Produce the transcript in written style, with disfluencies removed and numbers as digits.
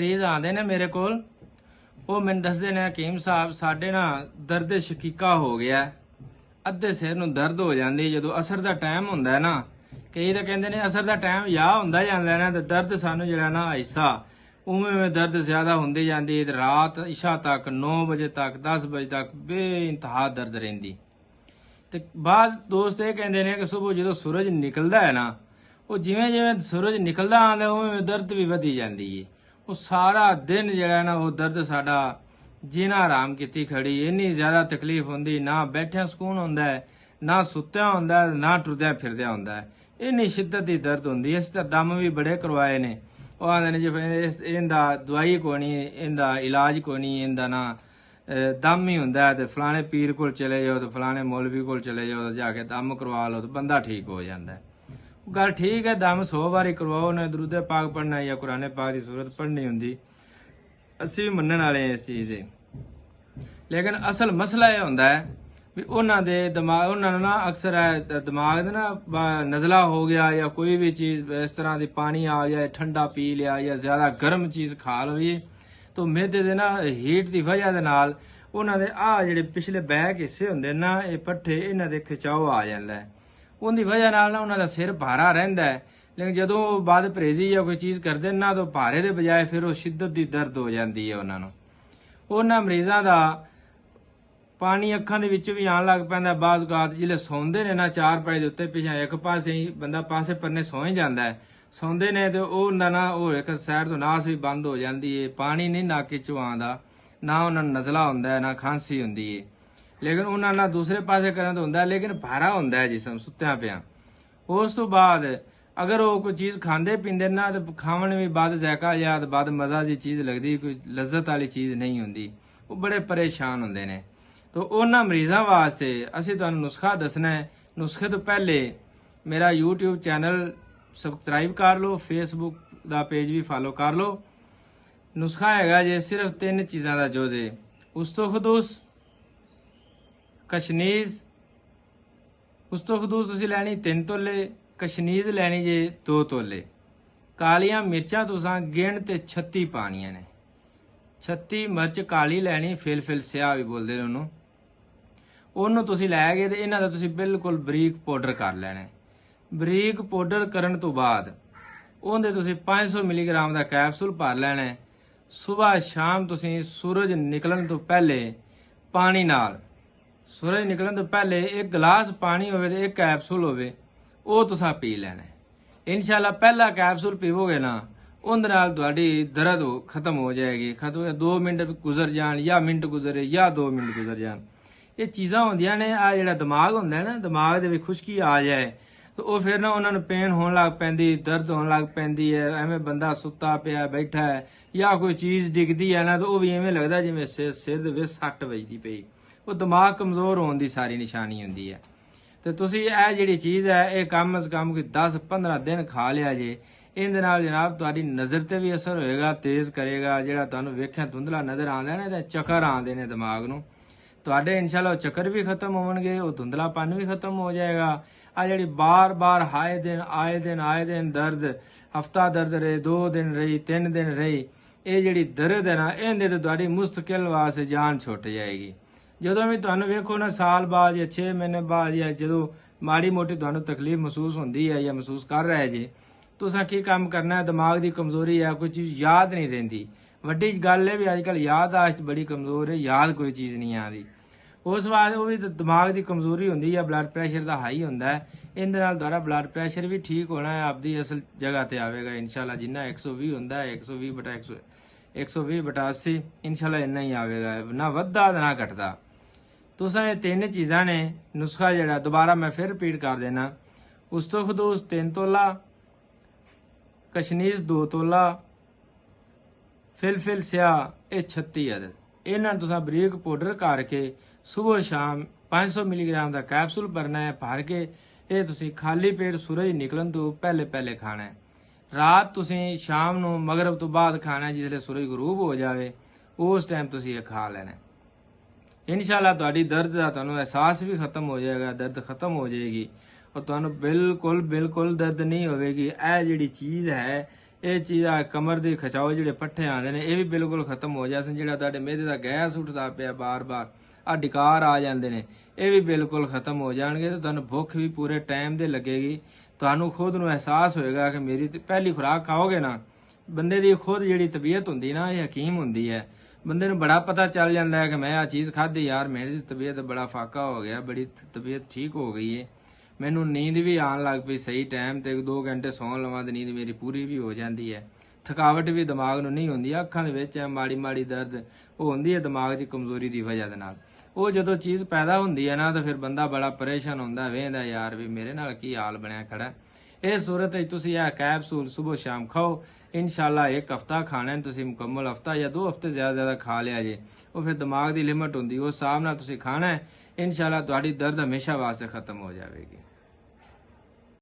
ਮਰੀਜ਼ ਆਉਂਦੇ ਨੇ ਮੇਰੇ ਕੋਲ, ਉਹ ਮੈਨੂੰ ਦੱਸਦੇ ਨੇ ਹਕੀਮ ਸਾਹਿਬ ਸਾਡੇ ਨਾ ਦਰਦ ਸ਼ਕੀਕਾ ਹੋ ਗਿਆ, ਅੱਧੇ ਸਿਰ ਨੂੰ ਦਰਦ ਹੋ ਜਾਂਦੀ ਜਦੋਂ ਅਸਰ ਦਾ ਟਾਈਮ ਹੁੰਦਾ ਹੈ ਨਾ। ਕਈ ਤਾਂ ਕਹਿੰਦੇ ਨੇ ਅਸਰ ਦਾ ਟਾਈਮ ਯਾ ਹੁੰਦਾ ਜਾਂਦਾ ਨਾ, ਤੇ ਦਰਦ ਸਾਨੂੰ ਜਿਹੜਾ ਨਾ ਐਸਾ ਉਵੇਂ ਦਰਦ ਜ਼ਿਆਦਾ ਹੁੰਦੀ ਜਾਂਦੀ, ਤੇ ਰਾਤ ਇਸ਼ਾ ਤੱਕ 9 ਵਜੇ ਤੱਕ 10 ਵਜੇ ਤੱਕ ਬੇਇੰਤਹਾ ਦਰਦ ਰਹਿੰਦੀ। ਤੇ ਬਾਅਦ ਦੋਸਤ ਇਹ ਕਹਿੰਦੇ ਨੇ ਕਿ ਸੁਬਹ ਜਦੋਂ ਸੂਰਜ ਨਿਕਲਦਾ ਹੈ ਨਾ, ਉਹ ਜਿਵੇਂ ਜਿਵੇਂ ਸੂਰਜ ਨਿਕਲਦਾ ਆਉਂਦਾ ਉਵੇਂ ਦਰਦ ਵੀ ਵਧੀ ਜਾਂਦੀ ਹੈ। ਉਹ ਸਾਰਾ ਦਿਨ ਜਿਹੜਾ ਨਾ ਉਹ ਦਰਦ ਸਾਡਾ ਜੀਣਾ ਆਰਾਮ ਕੀਤੀ ਖੜੀ, ਇੰਨੀ ਜ਼ਿਆਦਾ ਤਕਲੀਫ ਹੁੰਦੀ, ਨਾ ਬੈਠਿਆ ਸਕੂਨ ਹੁੰਦਾ ਹੈ, ਨਾ ਸੁੱਤਿਆ ਹੁੰਦਾ, ਨਾ ਟੁਰਦਿਆਂ ਫਿਰਦਿਆਂ ਹੁੰਦਾ ਹੈ, ਇੰਨੀ ਸ਼ਿੱਦਤ ਦੀ ਦਰਦ ਹੁੰਦੀ ਹੈ। ਇਸ ਤਾਂ ਦਮ ਵੀ ਬੜੇ ਕਰਵਾਏ ਨੇ, ਉਹ ਆਂਦੇ ਨੇ ਜਿਵੇਂ ਇਹਦਾ ਦਵਾਈ ਕੋਣੀ, ਇਹਦਾ ਇਲਾਜ ਕੋਣੀ, ਇਹਦਾ ਨਾ ਦਮ ਹੀ ਹੁੰਦਾ ਹੈ, ਤੇ ਫਲਾਣੇ ਪੀਰ ਕੋਲ ਚਲੇ ਜਾਓ, ਤੇ ਫਲਾਣੇ ਮੌਲਵੀ ਕੋਲ ਚਲੇ ਜਾਓ, ਤੇ ਜਾ ਕੇ ਦਮ ਕਰਵਾ ਲਓ, ਤੇ ਬੰਦਾ ਠੀਕ ਹੋ ਜਾਂਦਾ ਹੈ। ਗੱਲ ਠੀਕ ਹੈ, ਦਮ 100 ਵਾਰੀ ਕਰਵਾਓ, ਨੇ ਦਰੂਦ ਪਾਕ ਪੜ੍ਹਨਾ ਜਾਂ ਕੁਰਾਨ ਪਾਕ ਦੀ ਸੂਰਤ ਪੜ੍ਹਨੀ ਹੁੰਦੀ, ਅਸੀਂ ਵੀ ਮੰਨਣ ਵਾਲੇ ਹਾਂ ਇਸ ਚੀਜ਼ ਦੇ। ਲੇਕਿਨ ਅਸਲ ਮਸਲਾ ਇਹ ਹੁੰਦਾ ਹੈ ਵੀ ਉਹਨਾਂ ਦੇ ਦਿਮਾਗ, ਉਹਨਾਂ ਨੂੰ ਨਾ ਅਕਸਰ ਹੈ ਦਿਮਾਗ ਦੇ ਨਾ ਨਜ਼ਲਾ ਹੋ ਗਿਆ, ਜਾਂ ਕੋਈ ਵੀ ਚੀਜ਼ ਇਸ ਤਰ੍ਹਾਂ ਦੀ ਪਾਣੀ ਆ ਗਿਆ, ਠੰਡਾ ਪੀ ਲਿਆ, ਜਾਂ ਜ਼ਿਆਦਾ ਗਰਮ ਚੀਜ਼ ਖਾ ਲਈਏ, ਤਾਂ ਮਿਹਦੇ ਦੇ ਨਾ ਹੀਟ ਦੀ ਵਜ੍ਹਾ ਦੇ ਨਾਲ ਉਹਨਾਂ ਦੇ ਆਹ ਜਿਹੜੇ ਪਿਛਲੇ ਬੈਕ ਹਿੱਸੇ ਹੁੰਦੇ ਨਾ, ਇਹ ਪੱਠੇ, ਇਹਨਾਂ ਦੇ ਖਿਚਾਓ ਆ ਜਾਂਦਾ ਹੈ। ਉਹਦੀ ਵਜ੍ਹਾ ਨਾਲ ਨਾ ਉਹਨਾਂ ਦਾ ਸਿਰ ਭਾਰਾ ਰਹਿੰਦਾ ਹੈ। ਲੇਕਿਨ ਜਦੋਂ ਉਹ ਬਾਅਦ ਪਰਹੇਜ਼ੀ ਜਾਂ ਕੋਈ ਚੀਜ਼ ਕਰਦੇ ਨਾ, ਤਾਂ ਭਾਰੇ ਦੇ ਬਜਾਏ ਫਿਰ ਉਹ ਸ਼ਿੱਦਤ ਦੀ ਦਰਦ ਹੋ ਜਾਂਦੀ ਹੈ ਉਹਨਾਂ ਨੂੰ। ਉਹਨਾਂ ਮਰੀਜ਼ਾਂ ਦਾ ਪਾਣੀ ਅੱਖਾਂ ਦੇ ਵਿੱਚ ਵੀ ਆਉਣ ਲੱਗ ਪੈਂਦਾ। ਬਾਜ਼ ਗਾਤ ਜਿਹੜੇ ਸੌਂਦੇ ਨੇ ਨਾ ਚਾਰਪਾਈ ਦੇ ਉੱਤੇ, ਪਿਛਾ ਇੱਕ ਪਾਸੇ ਹੀ ਬੰਦਾ ਪਾਸੇ ਪੰਨੇ ਸੌਂ ਹੀ ਜਾਂਦਾ ਹੈ, ਸੌਂਦੇ ਨੇ, ਤੇ ਉਹਨਾਂ ਨਾ ਉਹ ਇੱਕ ਸਾਈਡ ਤੋਂ ਨਾਸ ਵੀ ਬੰਦ ਹੋ ਜਾਂਦੀ ਹੈ, ਪਾਣੀ ਨਹੀਂ ਨੱਕ ਚੋਂ ਆਉਂਦਾ, ਨਾ ਉਹਨਾਂ ਨੂੰ ਨਜ਼ਲਾ ਹੁੰਦਾ ਹੈ, ਨਾ ਖਾਂਸੀ ਹੁੰਦੀ ਹੈ। ਲੇਕਿਨ ਉਹਨਾਂ ਨਾਲ ਦੂਸਰੇ ਪਾਸੇ ਕਰਨ ਤੋਂ ਹੁੰਦਾ, ਲੇਕਿਨ ਭਾਰਾ ਹੁੰਦਾ ਹੈ ਜਿਸਮ ਸੁੱਤਿਆਂ ਪਿਆ। ਉਸ ਤੋਂ ਬਾਅਦ ਅਗਰ ਉਹ ਕੋਈ ਚੀਜ਼ ਖਾਂਦੇ ਪੀਂਦੇ ਨਾ, ਤੇ ਖਾਵਣ ਵੀ ਬਾਅਦ ਜ਼ਾਇਕਾ ਯਾਦ ਬਾਅਦ ਮਜ਼ਾ ਦੀ ਚੀਜ਼ ਲੱਗਦੀ, ਕੋਈ ਲਜ਼ਤ ਵਾਲੀ ਚੀਜ਼ ਨਹੀਂ ਹੁੰਦੀ, ਉਹ ਬੜੇ ਪਰੇਸ਼ਾਨ ਹੁੰਦੇ ਨੇ। ਤਾਂ ਉਹਨਾਂ ਮਰੀਜ਼ਾਂ ਵਾਸਤੇ ਅਸੀਂ ਤੁਹਾਨੂੰ ਨੁਸਖਾ ਦੱਸਣਾ ਹੈ। ਨੁਸਖੇ ਤੋਂ ਪਹਿਲੇ ਮੇਰਾ YouTube ਚੈਨਲ ਸਬਸਕ੍ਰਾਈਬ ਕਰ ਲਓ, ਫੇਸਬੁੱਕ ਦਾ ਪੇਜ ਵੀ ਫਾਲੋ ਕਰ ਲਓ। ਨੁਸਖਾ ਹੈਗਾ ਜੇ ਸਿਰਫ 3 ਚੀਜ਼ਾਂ ਦਾ ਜੁਜ਼ ਹੈ: ਉਸਤੋਖਦੂਸ, ਕਸ਼ਨੀਜ਼। ਉਸਤੋਖਦੂਸ ਤੁਸੀਂ ਲੈਣੀ 3 ਤੋਲੇ, ਕਸ਼ਨੀਜ਼ ਲੈਣੀ ਜੇ 2 ਤੋਲੇ। ਕਾਲੀਆਂ ਮਿਰਚਾਂ ਤੁਸੀਂ ਗਿਣ ਤੇ 36 ਪਾਣੀਆਂ ਨੇ। 36 ਮਿਰਚ ਕਾਲੀ ਲੈਣੀ, ਫਿਲ ਸਿਆਹ ਵੀ ਬੋਲਦੇ ਨੇ ਉਹਨੂੰ। ਉਹਨੂੰ ਤੁਸੀਂ ਲੈ ਗਏ ਤੇ ਇਹਨਾਂ ਦਾ ਤੁਸੀਂ ਬਿਲਕੁਲ ਬਰੀਕ ਪਾਊਡਰ ਕਰ ਲੈਣਾ। ਬਰੀਕ ਪਾਊਡਰ ਕਰਨ ਤੋਂ ਬਾਅਦ ਉਹਦੇ ਤੁਸੀਂ 500 ਮਿਲੀਗ੍ਰਾਮ ਦਾ ਕੈਪਸੂਲ ਭਰ ਲੈਣਾ। ਸਵੇਰ ਸ਼ਾਮ ਤੁਸੀਂ ਸੂਰਜ ਨਿਕਲਣ ਤੋਂ ਪਹਿਲੇ ਪਾਣੀ ਨਾਲ, ਸੂਰਜ ਨਿਕਲਣ ਤੋਂ ਪਹਿਲੇ 1 ਗਲਾਸ ਪਾਣੀ ਹੋਵੇ ਤੇ 1 ਕੈਪਸੂਲ ਹੋਵੇ, ਉਹ ਤੁਸੀਂ ਪੀ ਲੈਣਾ। ਇਨਸ਼ਾਅੱਲਾ ਪਹਿਲਾ ਕੈਪਸੂਲ ਪੀਵੋਗੇ ਨਾ, ਉਹਦੇ ਨਾਲ ਤੁਹਾਡੀ ਦਰਦ ਖਤਮ ਹੋ ਜਾਏਗੀ। ਖਤਮ 2 ਮਿੰਟ ਗੁਜ਼ਰ ਜਾਣ, ਜਾਂ ਮਿੰਟ ਗੁਜ਼ਰੇ, ਜਾਂ 2 ਮਿੰਟ ਗੁਜ਼ਰ ਜਾਣ। ਇਹ ਚੀਜ਼ਾਂ ਹੁੰਦੀਆਂ ਨੇ। ਆ ਜਿਹੜਾ ਦਿਮਾਗ ਹੁੰਦਾ ਹੈ ਨਾ, ਦਿਮਾਗ ਦੇ ਵਿੱਚ ਖੁਸ਼ਕੀ ਆ ਜਾਏ ਤਾਂ ਉਹ ਫਿਰ ਨਾ ਉਹਨਾਂ ਨੂੰ ਪੇਨ ਹੋਣ ਲੱਗ ਪੈਂਦੀ, ਦਰਦ ਹੋਣ ਲੱਗ ਪੈਂਦੀ ਹੈ। ਐਵੇਂ ਬੰਦਾ ਸੁੱਤਾ ਪਿਆ ਬੈਠਾ ਹੈ, ਜਾਂ ਕੋਈ ਚੀਜ਼ ਡਿੱਗਦੀ ਹੈ ਨਾ, ਤਾਂ ਉਹ ਵੀ ਐਵੇਂ ਲੱਗਦਾ ਜਿਵੇਂ ਸਿਰ ਦੇ ਵਿੱਚ ਸੱਟ ਵੱਜਦੀ ਪਈ। ਉਹ ਦਿਮਾਗ ਕਮਜ਼ੋਰ ਹੋਣ ਦੀ ਸਾਰੀ ਨਿਸ਼ਾਨੀ ਹੁੰਦੀ ਹੈ। ਤੇ ਤੁਸੀਂ ਇਹ ਜਿਹੜੀ ਚੀਜ਼ ਹੈ, ਇਹ ਕਮ ਅਜ਼ ਕਮ ਕੋਈ 10-15 ਦਿਨ ਖਾ ਲਿਆ ਜੇ। ਇਹਦੇ ਨਾਲ ਜਨਾਬ ਤੁਹਾਡੀ ਨਜ਼ਰ ਤੇ ਵੀ ਅਸਰ ਹੋਏਗਾ, ਤੇਜ਼ ਕਰੇਗਾ। ਜਿਹੜਾ ਤੁਹਾਨੂੰ ਵੇਖਿਆ ਧੁੰਦਲਾ ਨਜ਼ਰ ਆਉਂਦਾ ਨਾ, ਤੇ ਚੱਕਰ ਆਉਂਦੇ ਨੇ ਦਿਮਾਗ ਨੂੰ, ਤੁਹਾਡੇ ਇਨਸ਼ਾਅੱਲਾ ਚੱਕਰ ਵੀ ਖਤਮ ਹੋਣਗੇ, ਉਹ ਧੁੰਦਲਾਪਨ ਵੀ ਖਤਮ ਹੋ ਜਾਏਗਾ। ਆ ਜਿਹੜੀ ਬਾਰ-ਬਾਰ ਆਏ ਦਿਨ ਦਰਦ, ਹਫਤਾ ਦਰਦ ਰਹੇ, 2 ਦਿਨ ਰਹੀ, 3 ਦਿਨ ਰਹੀ, ਇਹ ਜਿਹੜੀ ਦਰਦ ਹੈ ਨਾ, ਇਹਦੇ ਤੇ ਤੁਹਾਡੀ ਮੁਸਤਕਿਲ ਵਾਸਤੇ ਜਾਨ ਛੁੱਟ ਜਾਏਗੀ। ਜਦੋਂ ਵੀ ਤੁਹਾਨੂੰ ਵੇਖੋ ਨਾ, ਸਾਲ ਬਾਅਦ ਜਾਂ 6 ਮਹੀਨੇ ਬਾਅਦ, ਜਾਂ ਜਦੋਂ ਮਾੜੀ ਮੋਟੀ ਤੁਹਾਨੂੰ ਤਕਲੀਫ ਮਹਿਸੂਸ ਹੁੰਦੀ ਹੈ ਜਾਂ ਮਹਿਸੂਸ ਕਰ ਰਹੇ ਜੇ, ਤੁਸੀਂ ਕੀ ਕੰਮ ਕਰਨਾ ਹੈ? ਦਿਮਾਗ ਦੀ ਕਮਜ਼ੋਰੀ ਹੈ, ਕੋਈ ਚੀਜ਼ ਯਾਦ ਨਹੀਂ ਰਹਿੰਦੀ। ਵੱਡੀ ਗੱਲ ਹੈ ਵੀ ਅੱਜ ਕੱਲ੍ਹ ਯਾਦਾਸ਼ਤ ਬੜੀ ਕਮਜ਼ੋਰ ਹੈ, ਯਾਦ ਕੋਈ ਚੀਜ਼ ਨਹੀਂ ਆਉਂਦੀ। ਉਸ ਵਾਸਤੇ ਉਹ ਵੀ ਦਿਮਾਗ ਦੀ ਕਮਜ਼ੋਰੀ ਹੁੰਦੀ ਹੈ। ਬਲੱਡ ਪ੍ਰੈਸ਼ਰ ਦਾ ਹਾਈ ਹੁੰਦਾ ਹੈ, ਇਹਦੇ ਨਾਲ ਤੁਹਾਡਾ ਬਲੱਡ ਪ੍ਰੈਸ਼ਰ ਵੀ ਠੀਕ ਹੋਣਾ ਹੈ, ਆਪਦੀ ਅਸਲ ਜਗ੍ਹਾ ਤੇ ਆਵੇਗਾ ਇਨਸ਼ਾਅੱਲਾ। ਜਿੰਨਾ 120 ਹੁੰਦਾ ਹੈ, 120/80 ਇਨਸ਼ਾਅੱਲਾ ਇੰਨਾ ਹੀ ਆਵੇਗਾ, ਨਾ ਵੱਧਦਾ ਨਾ ਘਟਦਾ। ਤੁਸੀਂ ਇਹ 3 ਚੀਜ਼ਾਂ ਨੇ। ਨੁਸਖਾ ਜਿਹੜਾ ਦੁਬਾਰਾ ਮੈਂ ਫਿਰ ਰਿਪੀਟ ਕਰ ਦੇਣਾ: ਉਸਤੋਖਦੂਸ 3 ਤੋਲਾ, ਕਸ਼ਨੀਜ਼ 2 ਤੋਲਾ, ਫਿਲ ਸਿਆਹ ਇਹ 36 ਅਦਦ। ਇਹਨਾਂ ਨੂੰ ਤੁਸੀਂ ਬਰੀਕ ਪਾਊਡਰ ਕਰਕੇ ਸਵੇਰ ਸ਼ਾਮ 500 ਮਿਲੀਗ੍ਰਾਮ ਦਾ ਕੈਪਸੂਲ ਭਰਨਾ ਹੈ। ਭਰ ਕੇ ਇਹ ਤੁਸੀਂ ਖਾਲੀ ਪੇਟ ਸੂਰਜ ਨਿਕਲਣ ਤੋਂ ਪਹਿਲੇ ਖਾਣਾ ਹੈ। ਰਾਤ ਤੁਸੀਂ ਸ਼ਾਮ ਨੂੰ ਮਗਰਬ ਤੋਂ ਬਾਅਦ ਖਾਣਾ ਹੈ, ਜਿਸਲੇ ਸੂਰਜ ਗਰੂਬ ਹੋ ਜਾਵੇ ਉਸ ਟਾਈਮ ਤੁਸੀਂ ਇਹ ਖਾ ਲੈਣਾ। ਇਨਸ਼ਾਅੱਲਾ ਤੁਹਾਡੀ ਦਰਦ ਦਾ ਤੁਹਾਨੂੰ ਅਹਿਸਾਸ ਵੀ ਖਤਮ ਹੋ ਜਾਏਗਾ, ਦਰਦ ਖਤਮ ਹੋ ਜਾਏਗੀ, ਔਰ ਤੁਹਾਨੂੰ ਬਿਲਕੁਲ ਦਰਦ ਨਹੀਂ ਹੋਵੇਗੀ। ਇਹ ਜਿਹੜੀ ਚੀਜ਼ ਹੈ, ਇਹ ਚੀਜ਼ ਆ ਕਮਰ ਦੇ ਖਿਚਾਓ ਜਿਹੜੇ ਪੱਠੇ ਆਉਂਦੇ ਨੇ ਇਹ ਵੀ ਬਿਲਕੁਲ ਖਤਮ ਹੋ ਜਾਸਨ। ਜਿਹੜਾ ਤੁਹਾਡੇ ਮਿਹਦੇ ਦਾ ਗੈਸ ਉੱਠਦਾ ਪਿਆ ਬਾਰ-ਬਾਰ, ਆ ਡਿਕਾਰ ਆ ਜਾਂਦੇ ਨੇ, ਇਹ ਵੀ ਬਿਲਕੁਲ ਖਤਮ ਹੋ ਜਾਣਗੇ ਤੇ ਤੁਹਾਨੂੰ ਭੁੱਖ ਵੀ ਪੂਰੇ ਟਾਈਮ ਦੇ ਲੱਗੇਗੀ। ਤੁਹਾਨੂੰ ਖੁਦ ਨੂੰ ਅਹਿਸਾਸ ਹੋਏਗਾ ਕਿ ਮੇਰੀ ਤੇ ਪਹਿਲੀ ਖੁਰਾਕ ਖਾਓਗੇ ਨਾ, ਬੰਦੇ ਦੀ ਖੁਦ ਜਿਹੜੀ ਤਬੀਅਤ ਹੁੰਦੀ ਨਾ ਇਹ ਹਕੀਮ ਹੁੰਦੀ ਹੈ। ਬੰਦੇ ਨੂੰ ਬੜਾ ਪਤਾ ਚੱਲ ਜਾਂਦਾ ਹੈ ਕਿ ਮੈਂ ਆ ਚੀਜ਼ ਖਾਧੀ ਯਾਰ ਮੇਰੀ ਤਬੀਅਤ ਬੜਾ ਫਾਕਾ ਹੋ ਗਿਆ, ਬੜੀ ਤਬੀਅਤ ਠੀਕ ਹੋ ਗਈ ਹੈ, ਮੈਨੂੰ ਨੀਂਦ ਵੀ ਆਉਣ ਲੱਗ ਪਈ ਸਹੀ ਟਾਈਮ ਤੇ, 2 ਘੰਟੇ ਸੌਣ ਲਵਾਂ ਤੇ ਨੀਂਦ ਮੇਰੀ ਪੂਰੀ ਵੀ ਹੋ ਜਾਂਦੀ ਹੈ। ਥਕਾਵਟ ਵੀ ਦਿਮਾਗ ਨੂੰ ਨਹੀਂ ਹੁੰਦੀ, ਅੱਖਾਂ ਦੇ ਵਿੱਚ ਮਾੜੀ ਮਾੜੀ ਦਰਦ ਉਹ ਹੁੰਦੀ ਹੈ ਦਿਮਾਗ ਦੀ ਕਮਜ਼ੋਰੀ ਦੀ ਵਜ੍ਹਾ ਦੇ ਨਾਲ। ਉਹ ਜਦੋਂ ਚੀਜ਼ ਪੈਦਾ ਹੁੰਦੀ ਹੈ ਨਾ ਤਾਂ ਫਿਰ ਬੰਦਾ ਬੜਾ ਪਰੇਸ਼ਾਨ ਹੁੰਦਾ, ਵੇਂਦਾ ਯਾਰ ਵੀ ਮੇਰੇ ਨਾਲ ਕੀ ਹਾਲ ਬਣਿਆ ਖੜਾ। ਇਹ ਸੂਰਤ ਵਿੱਚ ਤੁਸੀਂ ਇਹ ਕੈਪਸੂਲ ਸੁਬਹ ਸ਼ਾਮ ਖਾਓ, ਇਨਸ਼ਾਅੱਲਾ 1 ਹਫ਼ਤਾ ਖਾਣਾ ਤੁਸੀਂ ਮੁਕੰਮਲ ਹਫ਼ਤਾ ਜਾਂ 2 ਹਫ਼ਤੇ ਜ਼ਿਆਦਾ ਖਾ ਲਿਆ ਜੇ। ਉਹ ਫਿਰ ਦਿਮਾਗ ਦੀ ਲਿਮਟ ਹੁੰਦੀ, ਉਸ ਹਿਸਾਬ ਨਾਲ ਤੁਸੀਂ ਖਾਣਾ ਹੈ, ਇਨਸ਼ਾਅੱਲਾ ਤੁਹਾਡੀ ਦਰਦ ਹਮੇਸ਼ਾ ਵਾਸਤੇ ਖਤਮ ਹੋ ਜਾਵੇਗੀ।